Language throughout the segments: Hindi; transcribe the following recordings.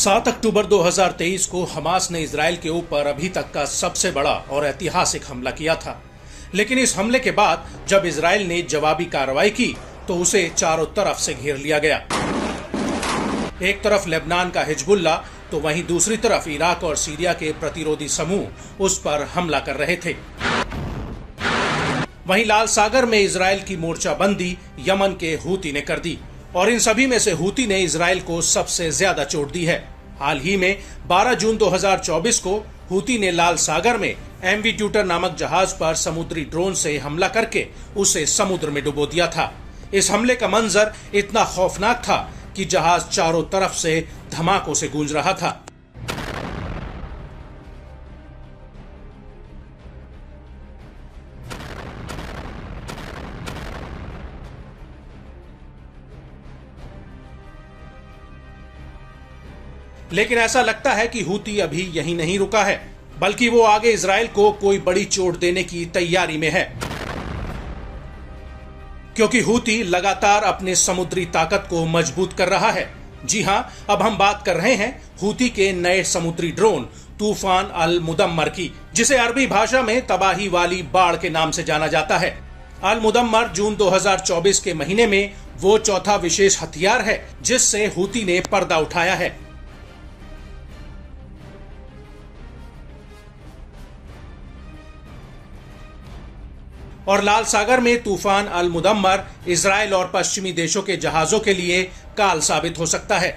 7 अक्टूबर 2023 को हमास ने इजराइल के ऊपर अभी तक का सबसे बड़ा और ऐतिहासिक हमला किया था। लेकिन इस हमले के बाद जब इजराइल ने जवाबी कार्रवाई की तो उसे चारों तरफ से घेर लिया गया। एक तरफ लेबनान का हिजबुल्लाह तो वहीं दूसरी तरफ इराक और सीरिया के प्रतिरोधी समूह उस पर हमला कर रहे थे। वहीं लाल सागर में इजराइल की मोर्चाबंदी यमन के हूती ने कर दी और इन सभी में से हूती ने इजराइल को सबसे ज्यादा चोट दी है। हाल ही में 12 जून 2024 को हूती ने लाल सागर में एमवी ट्यूटर नामक जहाज पर समुद्री ड्रोन से हमला करके उसे समुद्र में डुबो दिया था। इस हमले का मंजर इतना खौफनाक था कि जहाज चारों तरफ से धमाकों से गूंज रहा था। लेकिन ऐसा लगता है कि हूती अभी यहीं नहीं रुका है, बल्कि वो आगे इजराइल को कोई बड़ी चोट देने की तैयारी में है, क्योंकि हूती लगातार अपने समुद्री ताकत को मजबूत कर रहा है। जी हां, अब हम बात कर रहे हैं हूती के नए समुद्री ड्रोन तूफान अल मुदम्मर की, जिसे अरबी भाषा में तबाही वाली बाढ़ के नाम से जाना जाता है। अल मुदम्मर जून 2024 के महीने में वो चौथा विशेष हथियार है जिससे हूती ने पर्दा उठाया है। और लाल सागर में तूफान अल मुदम्मर इजराइल और पश्चिमी देशों के जहाजों के लिए काल साबित हो सकता है।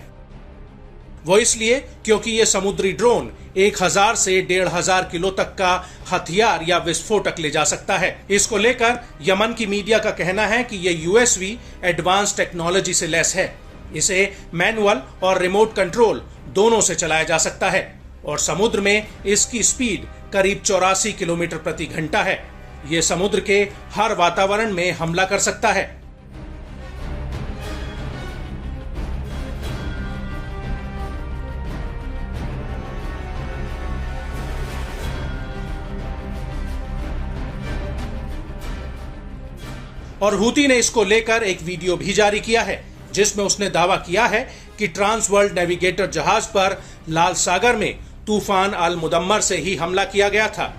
वो इसलिए क्योंकि ये समुद्री ड्रोन 1000 से 1500 किलो तक का हथियार या विस्फोटक ले जा सकता है। इसको लेकर यमन की मीडिया का कहना है कि ये यूएसवी एडवांस टेक्नोलॉजी से लैस है। इसे मैनुअल और रिमोट कंट्रोल दोनों से चलाया जा सकता है और समुद्र में इसकी स्पीड करीब 84 किलोमीटर प्रति घंटा है। ये समुद्र के हर वातावरण में हमला कर सकता है। और हूती ने इसको लेकर एक वीडियो भी जारी किया है जिसमें उसने दावा किया है कि ट्रांस वर्ल्ड नेविगेटर जहाज पर लाल सागर में तूफान अल मुदम्मर से ही हमला किया गया था।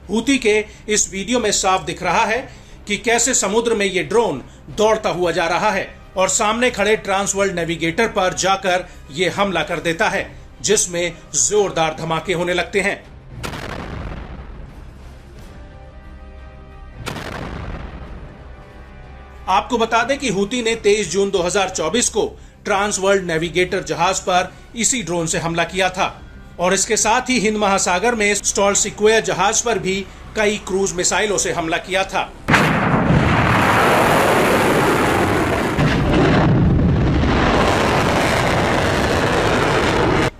हूती के इस वीडियो में साफ दिख रहा है कि कैसे समुद्र में ये ड्रोन दौड़ता हुआ जा रहा है और सामने खड़े ट्रांस वर्ल्ड नेविगेटर पर जाकर ये हमला कर देता है, जिसमें जोरदार धमाके होने लगते हैं। आपको बता दें कि हूती ने 23 जून 2024 को ट्रांस वर्ल्ड नेविगेटर जहाज पर इसी ड्रोन से हमला किया था और इसके साथ ही हिंद महासागर में स्टॉल सिक्वेयर जहाज पर भी कई क्रूज मिसाइलों से हमला किया था।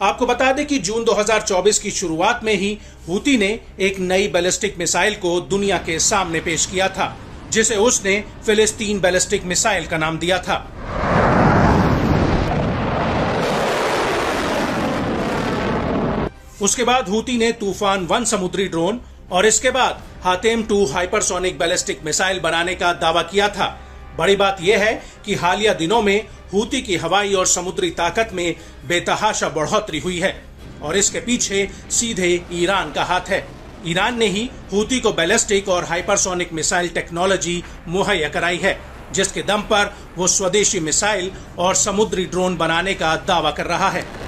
आपको बता दें कि जून 2024 की शुरुआत में ही हूती ने एक नई बैलिस्टिक मिसाइल को दुनिया के सामने पेश किया था, जिसे उसने फिलिस्तीन बैलिस्टिक मिसाइल का नाम दिया था। उसके बाद हूती ने तूफान 1 समुद्री ड्रोन और इसके बाद हातेम 2 हाइपरसोनिक बैलिस्टिक मिसाइल बनाने का दावा किया था। बड़ी बात यह है कि हालिया दिनों में हूती की हवाई और समुद्री ताकत में बेतहाशा बढ़ोतरी हुई है और इसके पीछे सीधे ईरान का हाथ है। ईरान ने ही हूती को बैलिस्टिक और हाइपरसोनिक मिसाइल टेक्नोलॉजी मुहैया कराई है, जिसके दम पर वो स्वदेशी मिसाइल और समुद्री ड्रोन बनाने का दावा कर रहा है।